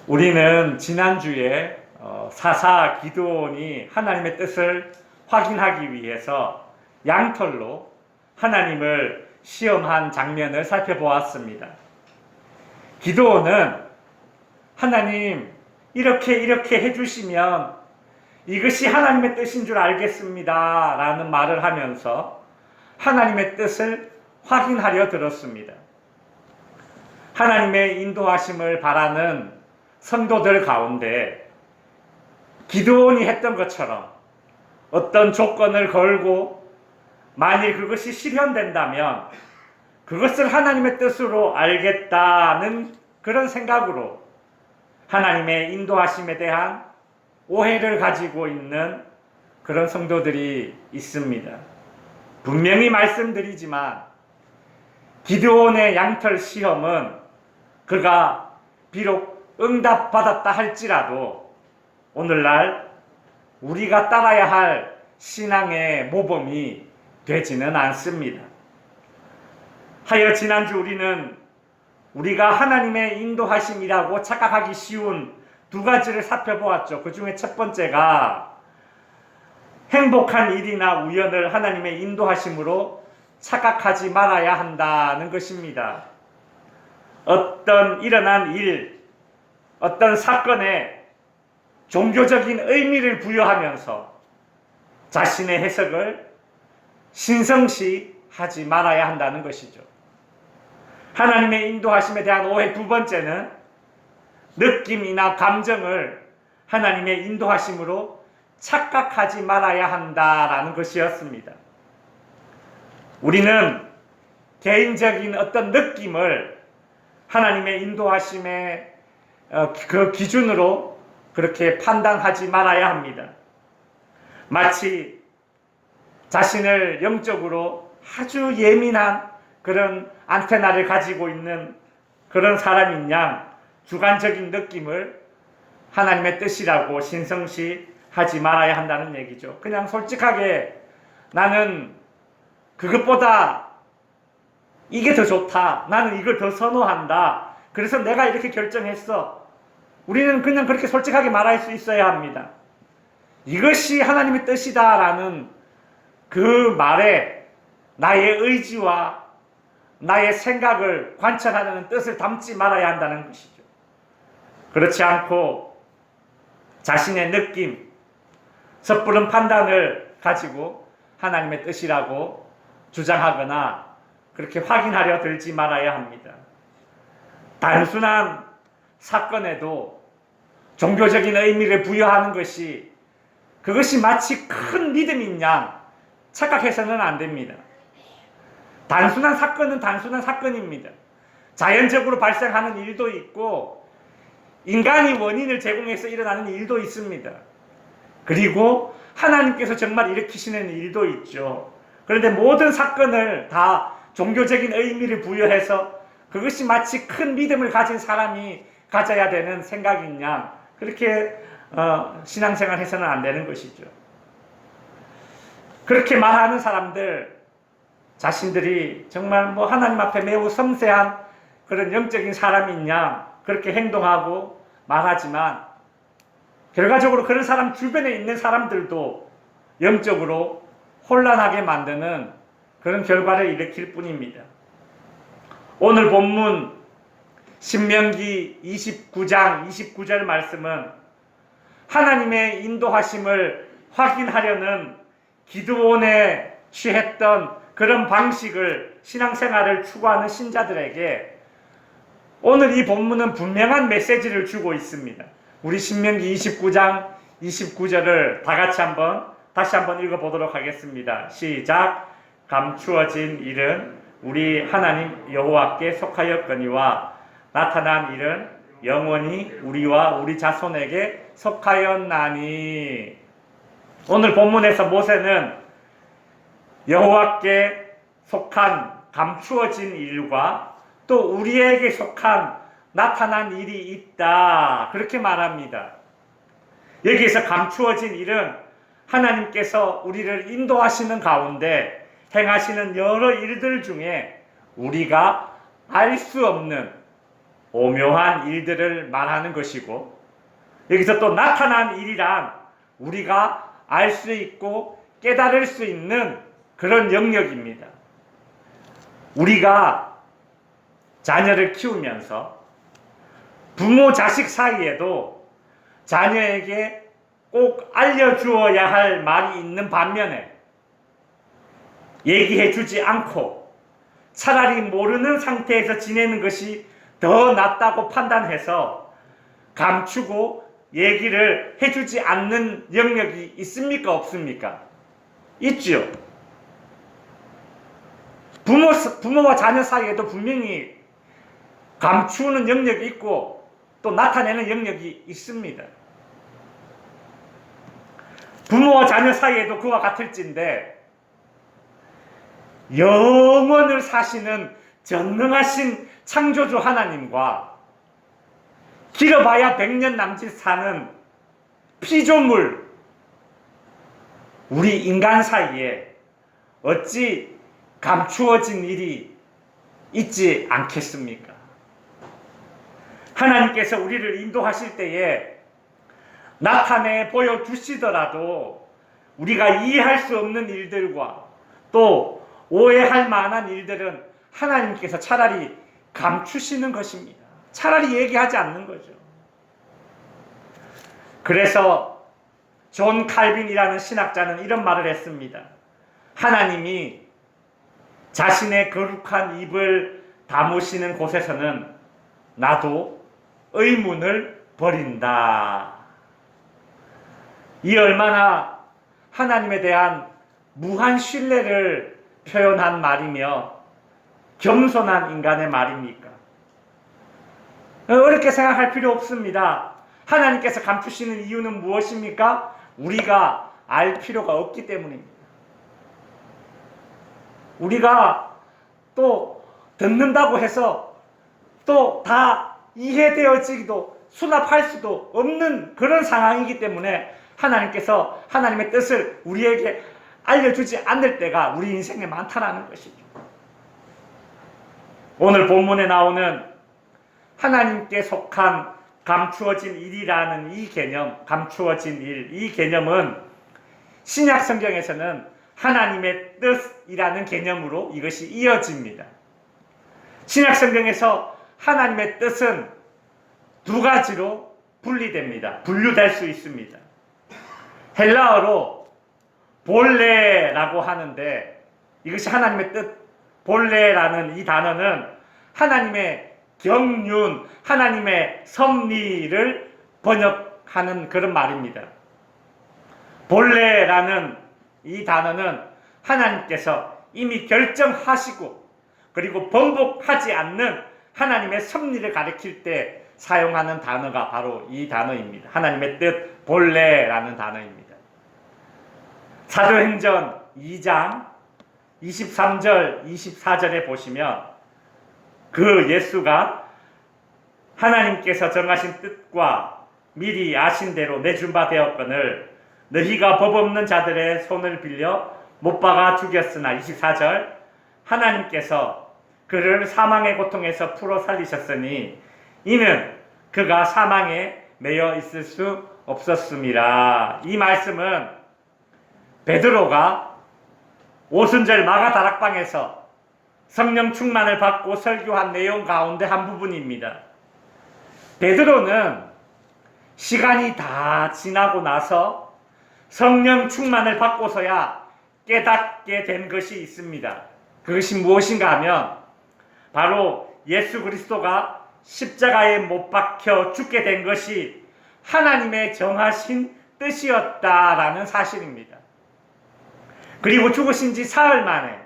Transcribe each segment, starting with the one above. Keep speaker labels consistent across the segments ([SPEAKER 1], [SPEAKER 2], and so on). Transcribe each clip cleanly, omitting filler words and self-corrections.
[SPEAKER 1] 우리는 지난주에 사사 기드온이 하나님의 뜻을 확인하기 위해서 양털로 하나님을 시험한 장면을 살펴보았습니다. 기드온은 하나님 이렇게 해주시면 이것이 하나님의 뜻인 줄 알겠습니다 라는 말을 하면서 하나님의 뜻을 확인하려 들었습니다. 하나님의 인도하심을 바라는 성도들 가운데 기드온이 했던 것처럼 어떤 조건을 걸고 만일 그것이 실현된다면 그것을 하나님의 뜻으로 알겠다는 그런 생각으로 하나님의 인도하심에 대한 오해를 가지고 있는 그런 성도들이 있습니다. 분명히 말씀드리지만 기드온의 양털 시험은 그가 비록 응답받았다 할지라도 오늘날 우리가 따라야 할 신앙의 모범이 되지는 않습니다. 하여 지난주 우리가 하나님의 인도하심이라고 착각하기 쉬운 두 가지를 살펴보았죠. 그 중에 첫 번째가 행복한 일이나 우연을 하나님의 인도하심으로 착각하지 말아야 한다는 것입니다. 어떤 일어난 일, 어떤 사건에 종교적인 의미를 부여하면서 자신의 해석을 신성시하지 말아야 한다는 것이죠. 하나님의 인도하심에 대한 오해 두 번째는 느낌이나 감정을 하나님의 인도하심으로 착각하지 말아야 한다라는 것이었습니다. 우리는 개인적인 어떤 느낌을 하나님의 인도하심의 그 기준으로 그렇게 판단하지 말아야 합니다. 마치 자신을 영적으로 아주 예민한 그런 안테나를 가지고 있는 그런 사람인 양 주관적인 느낌을 하나님의 뜻이라고 신성시하지 말아야 한다는 얘기죠. 그냥 솔직하게 나는 그것보다 이게 더 좋다. 나는 이걸 더 선호한다. 그래서 내가 이렇게 결정했어. 우리는 그냥 그렇게 솔직하게 말할 수 있어야 합니다. 이것이 하나님의 뜻이다라는 그 말에 나의 의지와 나의 생각을 관철하는 뜻을 담지 말아야 한다는 것이죠. 그렇지 않고 자신의 느낌, 섣부른 판단을 가지고 하나님의 뜻이라고 주장하거나 그렇게 확인하려 들지 말아야 합니다. 단순한 사건에도 종교적인 의미를 부여하는 것이 그것이 마치 큰 믿음인 양 착각해서는 안 됩니다. 단순한 사건은 단순한 사건입니다. 자연적으로 발생하는 일도 있고 인간이 원인을 제공해서 일어나는 일도 있습니다. 그리고 하나님께서 정말 일으키시는 일도 있죠. 그런데 모든 사건을 다 종교적인 의미를 부여해서 그것이 마치 큰 믿음을 가진 사람이 가져야 되는 생각인 양 그렇게 신앙생활 해서는 안 되는 것이죠. 그렇게 말하는 사람들 자신들이 정말 하나님 앞에 매우 섬세한 그런 영적인 사람인 양 그렇게 행동하고 말하지만 결과적으로 그런 사람 주변에 있는 사람들도 영적으로 혼란하게 만드는 그런 결과를 일으킬 뿐입니다. 오늘 본문 신명기 29장 29절 말씀은 하나님의 인도하심을 확인하려는 기드온에 취했던 그런 방식을 신앙생활을 추구하는 신자들에게 오늘 이 본문은 분명한 메시지를 주고 있습니다. 우리 신명기 29장 29절을 다시 한번 읽어보도록 하겠습니다. 시작. 감추어진 일은 우리 하나님 여호와께 속하였거니와 나타난 일은 영원히 우리와 우리 자손에게 속하였나니. 오늘 본문에서 모세는 여호와께 속한 감추어진 일과 또 우리에게 속한 나타난 일이 있다 그렇게 말합니다. 여기에서 감추어진 일은 하나님께서 우리를 인도하시는 가운데 행하시는 여러 일들 중에 우리가 알 수 없는 오묘한 일들을 말하는 것이고, 여기서 또 나타난 일이란 우리가 알 수 있고 깨달을 수 있는 그런 영역입니다. 우리가 자녀를 키우면서 부모 자식 사이에도 자녀에게 꼭 알려주어야 할 말이 있는 반면에 얘기해 주지 않고 차라리 모르는 상태에서 지내는 것이 더 낫다고 판단해서 감추고 얘기를 해주지 않는 영역이 있습니까? 없습니까? 있죠. 부모와 자녀 사이에도 분명히 감추는 영역이 있고 또 나타내는 영역이 있습니다. 부모와 자녀 사이에도 그와 같을진데, 영원을 사시는 전능하신 창조주 하나님과 길어봐야 100년 남짓 사는 피조물 우리 인간 사이에 어찌 감추어진 일이 있지 않겠습니까? 하나님께서 우리를 인도하실 때에 나타내 보여주시더라도 우리가 이해할 수 없는 일들과 또 오해할 만한 일들은 하나님께서 차라리 감추시는 것입니다. 차라리 얘기하지 않는 거죠. 그래서 존 칼빈이라는 신학자는 이런 말을 했습니다. 하나님이 자신의 거룩한 입을 다무시는 곳에서는 나도 의문을 버린다. 이 얼마나 하나님에 대한 무한 신뢰를 표현한 말이며 겸손한 인간의 말입니까? 어렵게 생각할 필요 없습니다. 하나님께서 감추시는 이유는 무엇입니까? 우리가 알 필요가 없기 때문입니다. 우리가 또 듣는다고 해서 또 다 이해되어지기도 수납할 수도 없는 그런 상황이기 때문에 하나님께서 하나님의 뜻을 우리에게 알려주지 않을 때가 우리 인생에 많다라는 것이죠. 오늘 본문에 나오는 하나님께 속한 감추어진 일이라는 이 개념, 감추어진 일, 이 개념은 신약 성경에서는 하나님의 뜻이라는 개념으로 이것이 이어집니다. 신약 성경에서 하나님의 뜻은 두 가지로 분리됩니다. 분류될 수 있습니다. 헬라어로 볼레라고 하는데, 이것이 하나님의 뜻, 볼레라는 이 단어는 하나님의 경륜, 하나님의 섭리를 번역하는 그런 말입니다. 볼레라는 이 단어는 하나님께서 이미 결정하시고 그리고 번복하지 않는 하나님의 섭리를 가리킬 때 사용하는 단어가 바로 이 단어입니다. 하나님의 뜻, 볼레라는 단어입니다. 사도행전 2장 23절, 24절에 보시면 그 예수가 하나님께서 정하신 뜻과 미리 아신 대로 내준 바 되었거늘 너희가 법 없는 자들의 손을 빌려 못 박아 죽였으나 24절 하나님께서 그를 사망의 고통에서 풀어 살리셨으니 이는 그가 사망에 매여 있을 수 없었음이라. 이 말씀은 베드로가 오순절 마가다락방에서 성령 충만을 받고 설교한 내용 가운데 한 부분입니다. 베드로는 시간이 다 지나고 나서 성령 충만을 받고서야 깨닫게 된 것이 있습니다. 그것이 무엇인가 하면 바로 예수 그리스도가 십자가에 못 박혀 죽게 된 것이 하나님의 정하신 뜻이었다라는 사실입니다. 그리고 죽으신 지 사흘 만에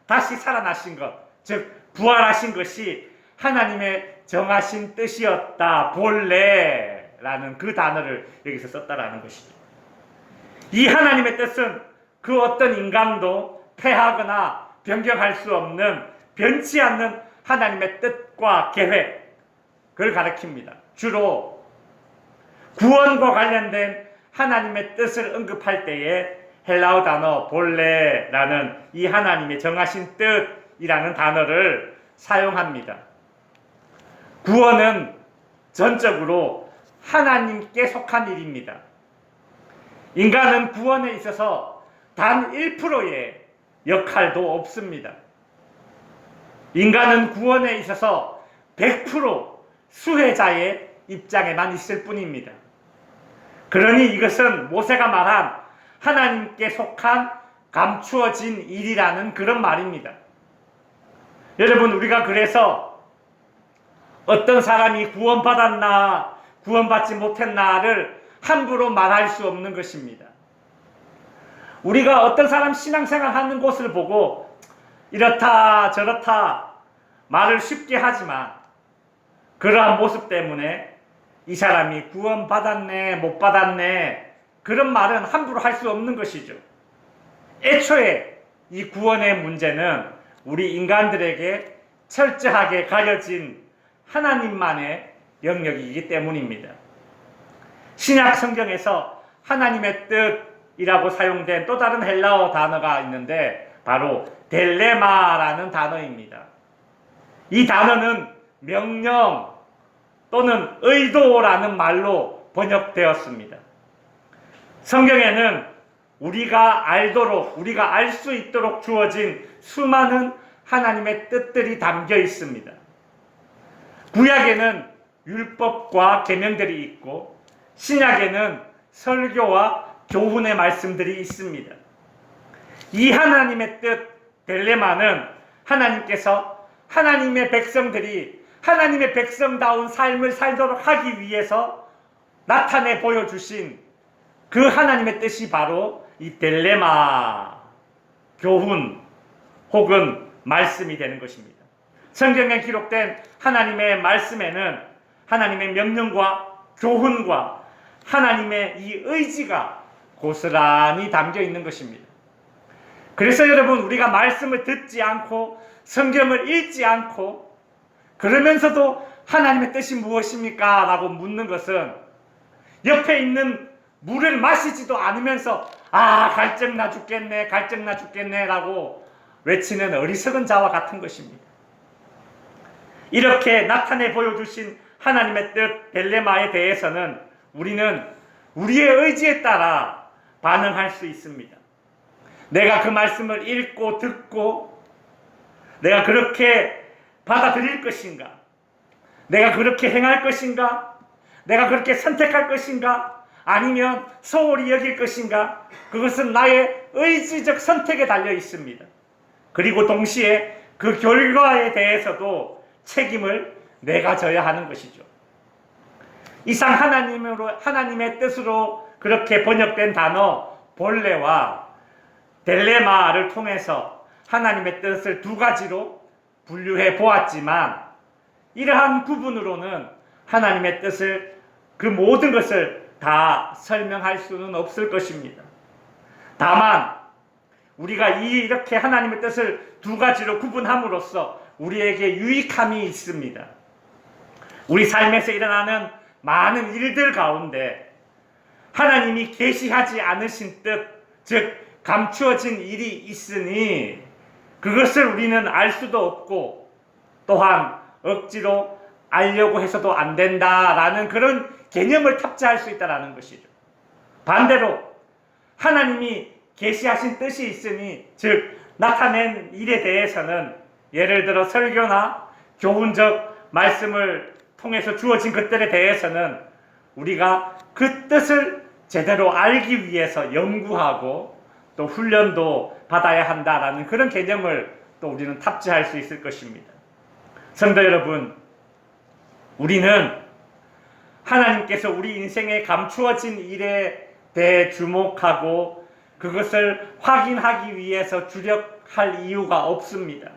[SPEAKER 1] 다시 살아나신 것, 즉 부활하신 것이 하나님의 정하신 뜻이었다. 본래라는 그 단어를 여기서 썼다라는 것이죠. 이 하나님의 뜻은 그 어떤 인간도 패하거나 변경할 수 없는 변치 않는 하나님의 뜻과 계획, 그걸 가리킵니다. 주로 구원과 관련된 하나님의 뜻을 언급할 때에 헬라어 단어 본래라는 이 하나님의 정하신 뜻이라는 단어를 사용합니다. 구원은 전적으로 하나님께 속한 일입니다. 인간은 구원에 있어서 단 1%의 역할도 없습니다. 인간은 구원에 있어서 100% 수혜자의 입장에만 있을 뿐입니다. 그러니 이것은 모세가 말한 하나님께 속한 감추어진 일이라는 그런 말입니다. 여러분, 우리가 그래서 어떤 사람이 구원받았나 구원받지 못했나를 함부로 말할 수 없는 것입니다. 우리가 어떤 사람 신앙생활 하는 곳을 보고 이렇다 저렇다 말을 쉽게 하지만 그러한 모습 때문에 이 사람이 구원받았네 못 받았네 그런 말은 함부로 할 수 없는 것이죠. 애초에 이 구원의 문제는 우리 인간들에게 철저하게 가려진 하나님만의 영역이기 때문입니다. 신약 성경에서 하나님의 뜻이라고 사용된 또 다른 헬라어 단어가 있는데 바로 델레마라는 단어입니다. 이 단어는 명령 또는 의도라는 말로 번역되었습니다. 성경에는 우리가 알도록, 우리가 알 수 있도록 주어진 수많은 하나님의 뜻들이 담겨 있습니다. 구약에는 율법과 계명들이 있고 신약에는 설교와 교훈의 말씀들이 있습니다. 이 하나님의 뜻 델레마는 하나님께서 하나님의 백성들이 하나님의 백성다운 삶을 살도록 하기 위해서 나타내 보여주신 그 하나님의 뜻이 바로 이 델레마, 교훈 혹은 말씀이 되는 것입니다. 성경에 기록된 하나님의 말씀에는 하나님의 명령과 교훈과 하나님의 이 의지가 고스란히 담겨 있는 것입니다. 그래서 여러분, 우리가 말씀을 듣지 않고 성경을 읽지 않고 그러면서도 하나님의 뜻이 무엇입니까? 라고 묻는 것은 옆에 있는 물을 마시지도 않으면서 갈증나 죽겠네 라고 외치는 어리석은 자와 같은 것입니다. 이렇게 나타내 보여주신 하나님의 뜻 델레마에 대해서는 우리는 우리의 의지에 따라 반응할 수 있습니다. 내가 그 말씀을 읽고 듣고 내가 그렇게 받아들일 것인가? 내가 그렇게 행할 것인가? 내가 그렇게 선택할 것인가? 아니면 소홀히 여길 것인가? 그것은 나의 의지적 선택에 달려 있습니다. 그리고 동시에 그 결과에 대해서도 책임을 내가 져야 하는 것이죠. 이상 하나님의 뜻으로 그렇게 번역된 단어 본래와 델레마를 통해서 하나님의 뜻을 두 가지로 분류해 보았지만 이러한 구분으로는 하나님의 뜻을 그 모든 것을 다 설명할 수는 없을 것입니다. 다만 우리가 이렇게 하나님의 뜻을 두 가지로 구분함으로써 우리에게 유익함이 있습니다. 우리 삶에서 일어나는 많은 일들 가운데 하나님이 계시하지 않으신 뜻, 즉 감추어진 일이 있으니 그것을 우리는 알 수도 없고 또한 억지로 알려고 해서도 안 된다라는 그런 개념을 탑재할 수 있다는 것이죠. 반대로 하나님이 계시하신 뜻이 있으니 즉 나타낸 일에 대해서는 예를 들어 설교나 교훈적 말씀을 통해서 주어진 것들에 대해서는 우리가 그 뜻을 제대로 알기 위해서 연구하고 또 훈련도 받아야 한다라는 그런 개념을 또 우리는 탑재할 수 있을 것입니다. 성도 여러분, 우리는 하나님께서 우리 인생에 감추어진 일에 대해 주목하고 그것을 확인하기 위해서 주력할 이유가 없습니다.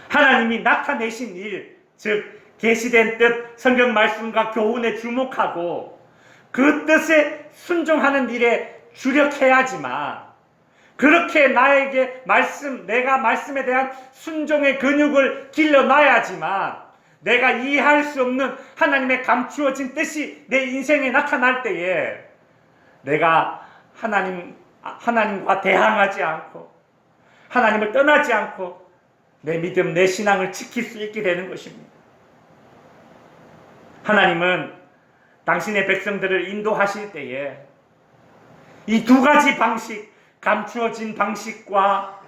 [SPEAKER 1] 하나님이 나타내신 일, 즉 계시된 뜻, 성경 말씀과 교훈에 주목하고 그 뜻에 순종하는 일에 주력해야지만 그렇게 나에게 내가 말씀에 대한 순종의 근육을 길러놔야지만 내가 이해할 수 없는 하나님의 감추어진 뜻이 내 인생에 나타날 때에 내가 하나님과 대항하지 않고 하나님을 떠나지 않고 내 믿음, 내 신앙을 지킬 수 있게 되는 것입니다. 하나님은 당신의 백성들을 인도하실 때에 이 두 가지 방식, 감추어진 방식과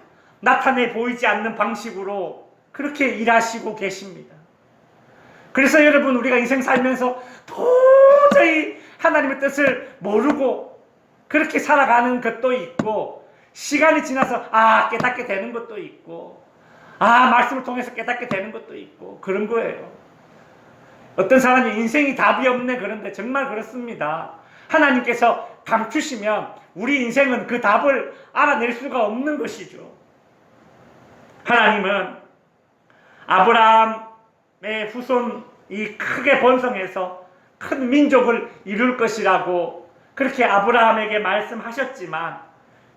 [SPEAKER 1] 나타내 보이지 않는 방식으로 그렇게 일하시고 계십니다. 그래서 여러분, 우리가 인생 살면서 도저히 하나님의 뜻을 모르고 그렇게 살아가는 것도 있고, 시간이 지나서 깨닫게 되는 것도 있고, 말씀을 통해서 깨닫게 되는 것도 있고, 그런 거예요. 어떤 사람이 인생이 답이 없네, 그런데 정말 그렇습니다. 하나님께서 감추시면 우리 인생은 그 답을 알아낼 수가 없는 것이죠. 하나님은 아브라함의 후손이 크게 번성해서 큰 민족을 이룰 것이라고 그렇게 아브라함에게 말씀하셨지만,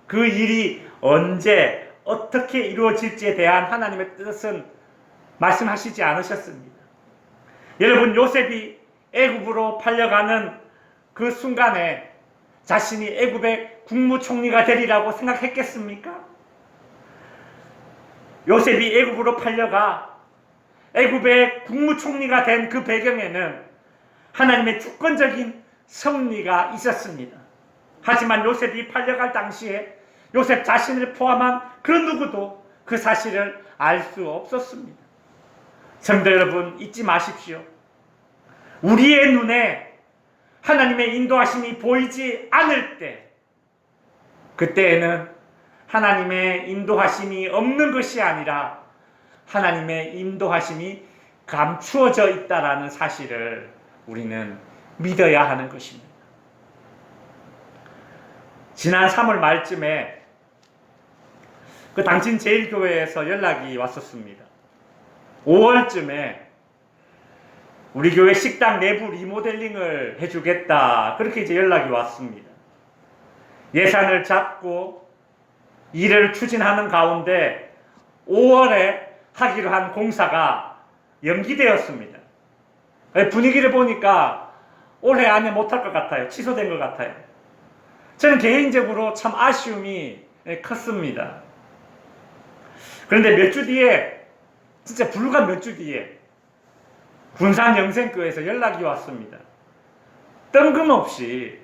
[SPEAKER 1] 그 일이 언제 어떻게 이루어질지에 대한 하나님의 뜻은 말씀하시지 않으셨습니다. 여러분, 요셉이 애굽으로 팔려가는 그 순간에 자신이 애굽의 국무총리가 되리라고 생각했겠습니까? 요셉이 애굽으로 팔려가 애굽의 국무총리가 된 그 배경에는 하나님의 주권적인 섭리가 있었습니다. 하지만 요셉이 팔려갈 당시에 요셉 자신을 포함한 그 누구도 그 사실을 알 수 없었습니다. 성도 여러분, 잊지 마십시오. 우리의 눈에 하나님의 인도하심이 보이지 않을 때, 그때에는 하나님의 인도하심이 없는 것이 아니라 하나님의 인도하심이 감추어져 있다라는 사실을 우리는 믿어야 하는 것입니다. 지난 3월 말쯤에 그 당진 제일교회에서 연락이 왔었습니다. 5월쯤에 우리 교회 식당 내부 리모델링을 해주겠다, 그렇게 이제 연락이 왔습니다. 예산을 잡고 일을 추진하는 가운데 5월에 하기로 한 공사가 연기되었습니다. 분위기를 보니까 올해 안에 못할 것 같아요. 취소된 것 같아요. 저는 개인적으로 참 아쉬움이 컸습니다. 그런데 몇 주 뒤에, 진짜 불과 몇 주 뒤에 군산 영생교회에서 연락이 왔습니다. 뜬금없이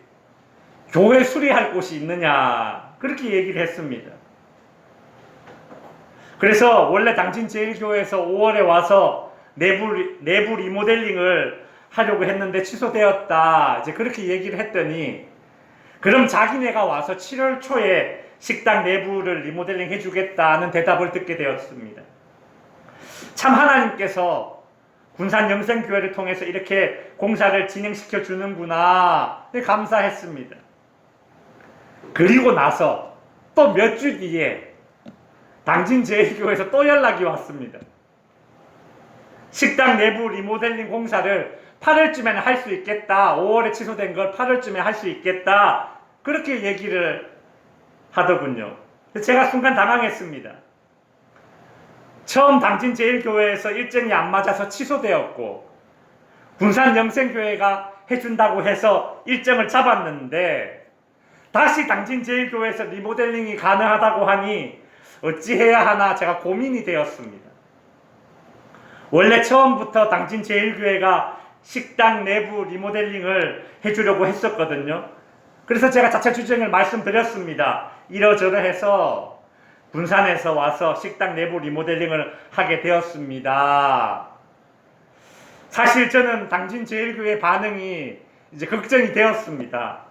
[SPEAKER 1] 교회 수리할 곳이 있느냐, 그렇게 얘기를 했습니다. 그래서 원래 당진제일교회에서 5월에 와서 내부 리모델링을 하려고 했는데 취소되었다, 이제 그렇게 얘기를 했더니, 그럼 자기네가 와서 7월 초에 식당 내부를 리모델링 해주겠다는 대답을 듣게 되었습니다. 참 하나님께서 군산 영생교회를 통해서 이렇게 공사를 진행시켜 주는구나, 감사했습니다. 그리고 나서 또 몇 주 뒤에 당진제일교회에서 또 연락이 왔습니다. 식당 내부 리모델링 공사를 8월쯤에는 할 수 있겠다, 5월에 취소된 걸 8월쯤에 할 수 있겠다, 그렇게 얘기를 하더군요. 제가 순간 당황했습니다. 처음 당진제일교회에서 일정이 안 맞아서 취소되었고, 군산 영생교회가 해준다고 해서 일정을 잡았는데, 다시 당진제일교회에서 리모델링이 가능하다고 하니 어찌해야 하나 제가 고민이 되었습니다. 원래 처음부터 당진제일교회가 식당 내부 리모델링을 해주려고 했었거든요. 그래서 제가 자체 주장을 말씀드렸습니다. 이러저러해서 군산에서 와서 식당 내부 리모델링을 하게 되었습니다. 사실 저는 당진제일교회 반응이 이제 걱정이 되었습니다.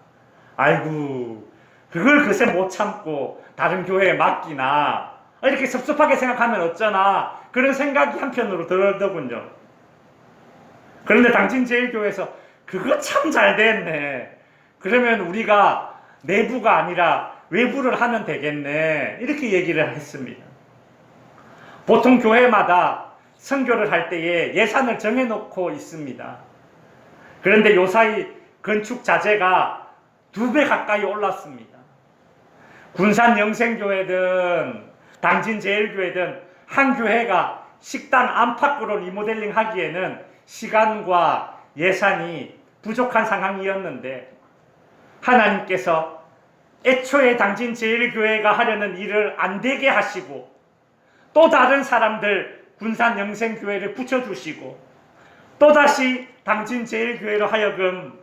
[SPEAKER 1] 아이고, 그걸 그새 못 참고 다른 교회에 맡기나, 이렇게 섭섭하게 생각하면 어쩌나, 그런 생각이 한편으로 들더군요. 그런데 당진제일교회에서 그거 참 잘 됐네, 그러면 우리가 내부가 아니라 외부를 하면 되겠네, 이렇게 얘기를 했습니다. 보통 교회마다 선교를 할 때에 예산을 정해놓고 있습니다. 그런데 요사이 건축 자재가 2배 가까이 올랐습니다. 군산 영생교회든 당진제일교회든 한 교회가 식당 안팎으로 리모델링 하기에는 시간과 예산이 부족한 상황이었는데, 하나님께서 애초에 당진제일교회가 하려는 일을 안 되게 하시고, 또 다른 사람들 군산 영생교회를 붙여주시고, 또다시 당진제일교회로 하여금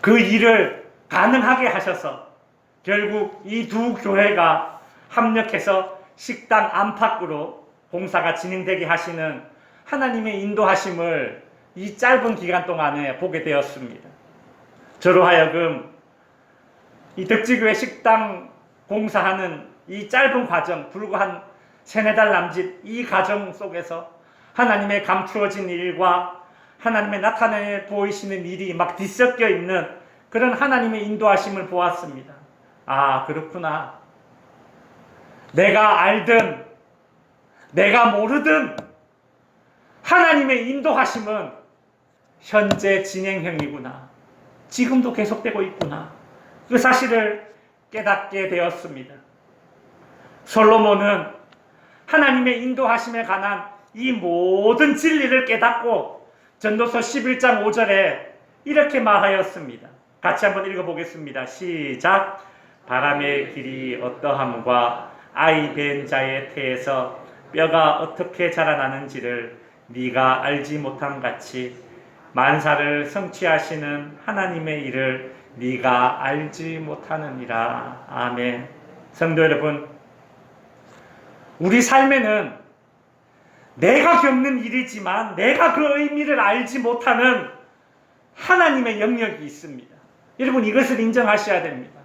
[SPEAKER 1] 그 일을 가능하게 하셔서 결국 이 두 교회가 합력해서 식당 안팎으로 공사가 진행되게 하시는 하나님의 인도하심을 이 짧은 기간 동안에 보게 되었습니다. 저로 하여금 이 덕지교회 식당 공사하는 이 짧은 과정, 불과 한 3-4달 남짓 이 과정 속에서 하나님의 감추어진 일과 하나님의 나타내 보이시는 일이 막 뒤섞여 있는 그런 하나님의 인도하심을 보았습니다. 아, 그렇구나. 내가 알든 내가 모르든 하나님의 인도하심은 현재 진행형이구나. 지금도 계속되고 있구나. 그 사실을 깨닫게 되었습니다. 솔로몬은 하나님의 인도하심에 관한 이 모든 진리를 깨닫고 전도서 11장 5절에 이렇게 말하였습니다. 같이 한번 읽어보겠습니다. 시작. 바람의 길이 어떠함과 아이 벤 자의 태에서 뼈가 어떻게 자라나는지를 네가 알지 못함 같이 만사를 성취하시는 하나님의 일을 네가 알지 못하느니라. 아멘. 성도 여러분, 우리 삶에는 내가 겪는 일이지만 내가 그 의미를 알지 못하는 하나님의 영역이 있습니다. 여러분, 이것을 인정하셔야 됩니다.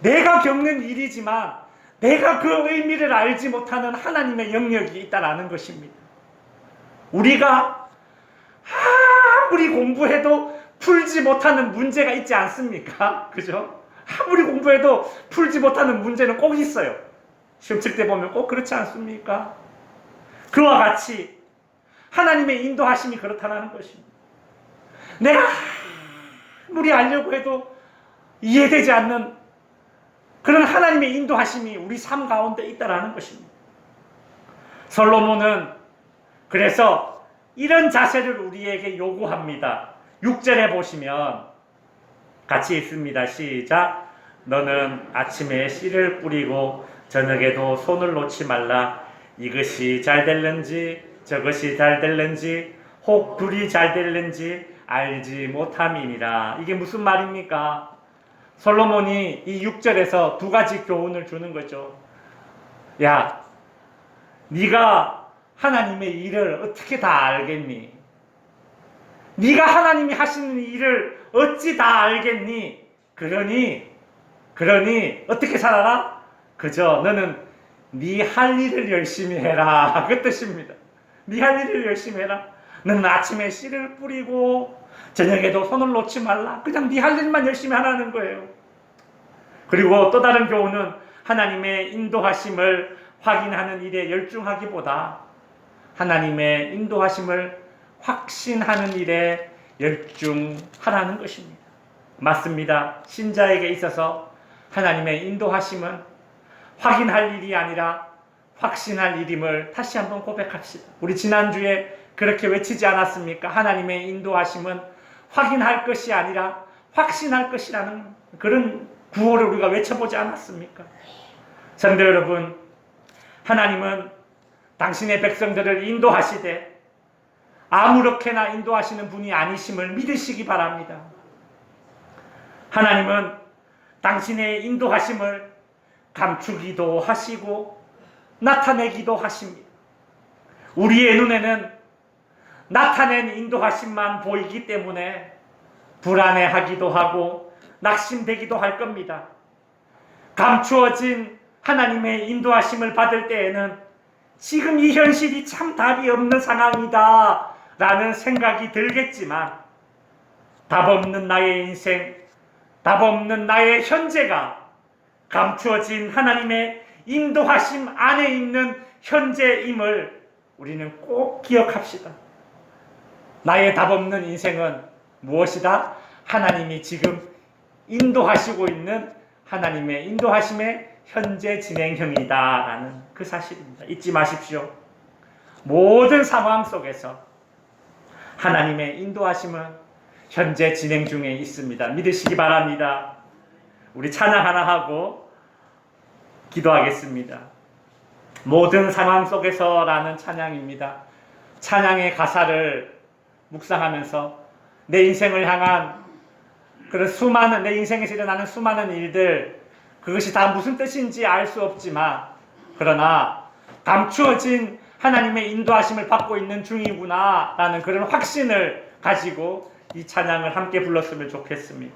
[SPEAKER 1] 내가 겪는 일이지만 내가 그 의미를 알지 못하는 하나님의 영역이 있다는 것입니다. 우리가 아무리 공부해도 풀지 못하는 문제가 있지 않습니까? 그죠? 아무리 공부해도 풀지 못하는 문제는 꼭 있어요. 시험 칠 때 보면 꼭 그렇지 않습니까? 그와 같이 하나님의 인도하심이 그렇다는 것입니다. 내가 아무리 알려고 해도 이해되지 않는 그런 하나님의 인도하심이 우리 삶 가운데 있다는 것입니다. 솔로몬은 그래서 이런 자세를 우리에게 요구합니다. 6절에 보시면 같이 읽습니다. 시작. 너는 아침에 씨를 뿌리고 저녁에도 손을 놓지 말라. 이것이 잘 될는지 저것이 잘 될는지 혹 둘이 잘 될는지 알지 못함이니라. 이게 무슨 말입니까? 솔로몬이 이 6절에서 두 가지 교훈을 주는 거죠. 야, 네가 하나님의 일을 어떻게 다 알겠니? 네가 하나님이 하시는 일을 어찌 다 알겠니? 그러니 어떻게 살아라? 그저 너는 네 할 일을 열심히 해라. 그 뜻입니다. 네 할 일을 열심히 해라. 너는 아침에 씨를 뿌리고 저녁에도 손을 놓지 말라. 그냥 네 할 일만 열심히 하라는 거예요. 그리고 또 다른 교훈은 하나님의 인도하심을 확인하는 일에 열중하기보다 하나님의 인도하심을 확신하는 일에 열중하라는 것입니다. 맞습니다. 신자에게 있어서 하나님의 인도하심은 확인할 일이 아니라 확신할 일임을 다시 한번 고백합시다. 우리 지난주에 그렇게 외치지 않았습니까? 하나님의 인도하심은 확인할 것이 아니라 확신할 것이라는 그런 구호를 우리가 외쳐보지 않았습니까? 성도 여러분, 하나님은 당신의 백성들을 인도하시되 아무렇게나 인도하시는 분이 아니심을 믿으시기 바랍니다. 하나님은 당신의 인도하심을 감추기도 하시고 나타내기도 하십니다. 우리의 눈에는 나타낸 인도하심만 보이기 때문에 불안해하기도 하고 낙심되기도 할 겁니다. 감추어진 하나님의 인도하심을 받을 때에는 지금 이 현실이 참 답이 없는 상황이다 라는 생각이 들겠지만 답 없는 나의 인생, 답 없는 나의 현재가 감추어진 하나님의 인도하심 안에 있는 현재임을 우리는 꼭 기억합시다. 나의 답 없는 인생은 무엇이다? 하나님이 지금 인도하시고 있는 하나님의 인도하심의 현재 진행형이다 라는 그 사실입니다. 잊지 마십시오. 모든 상황 속에서 하나님의 인도하심은 현재 진행 중에 있습니다. 믿으시기 바랍니다. 우리 찬양 하나 하고 기도하겠습니다. 모든 상황 속에서라는 찬양입니다. 찬양의 가사를 묵상하면서 내 인생을 향한 그런 수많은, 내 인생에서 일어나는 수많은 일들, 그것이 다 무슨 뜻인지 알 수 없지만 그러나 감추어진 하나님의 인도하심을 받고 있는 중이구나 라는 그런 확신을 가지고 이 찬양을 함께 불렀으면 좋겠습니다.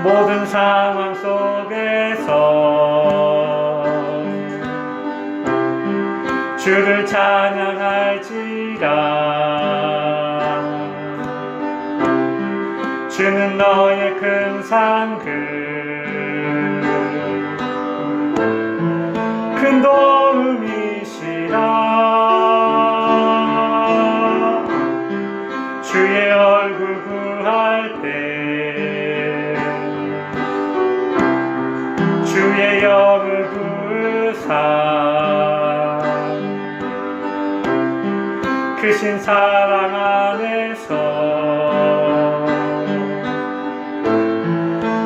[SPEAKER 1] 모든 상황 속에서 주를 찬양할지라. 주는 너의 큰 상급, 큰 도움이시라. 주의 얼굴 구할 때 주의 영을 부으사 크신 사랑 안에서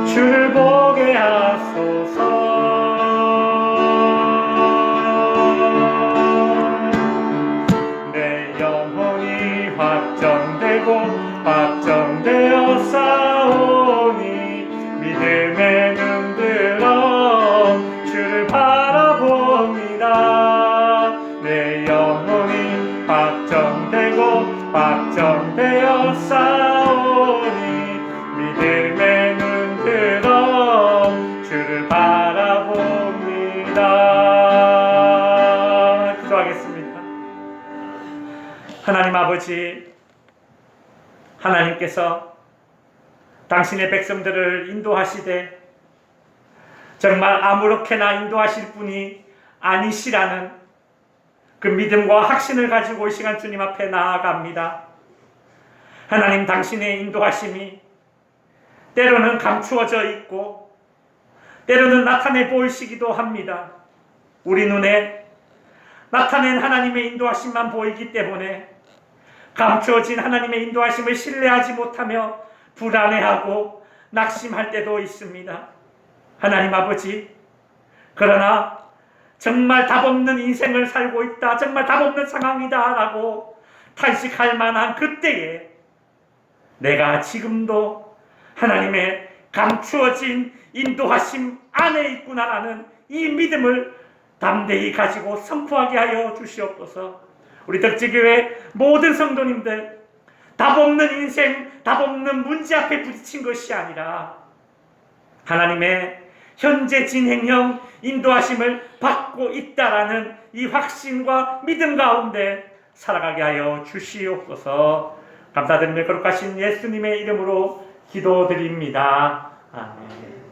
[SPEAKER 1] 주를 보게 하소서. 내 영혼이 확정되고 확정되어 싸우니 믿음의 눈 들어 주를 바라봅니다. 내 영혼이 확정되고 확정되어 싸우니 믿음의 눈 들어 주를 바라봅니다. 기도하겠습니다. 하나님 아버지, 하나님께서 당신의 백성들을 인도하시되 정말 아무렇게나 인도하실 분이 아니시라는 그 믿음과 확신을 가지고 이 시간 주님 앞에 나아갑니다. 하나님, 당신의 인도하심이 때로는 감추어져 있고 때로는 나타내 보이시기도 합니다. 우리 눈에 나타낸 하나님의 인도하심만 보이기 때문에 감추어진 하나님의 인도하심을 신뢰하지 못하며 불안해하고 낙심할 때도 있습니다. 하나님 아버지, 그러나 정말 답없는 인생을 살고 있다, 정말 답없는 상황이다 라고 탄식할 만한 그때에 내가 지금도 하나님의 감추어진 인도하심 안에 있구나라는 이 믿음을 담대히 가지고 선포하게 하여 주시옵소서. 우리 덕지교회 모든 성도님들, 답없는 인생, 답없는 문제 앞에 부딪힌 것이 아니라 하나님의 현재 진행형 인도하심을 받고 있다라는 이 확신과 믿음 가운데 살아가게 하여 주시옵소서. 감사드리며 거룩하신 예수님의 이름으로 기도드립니다. 아멘.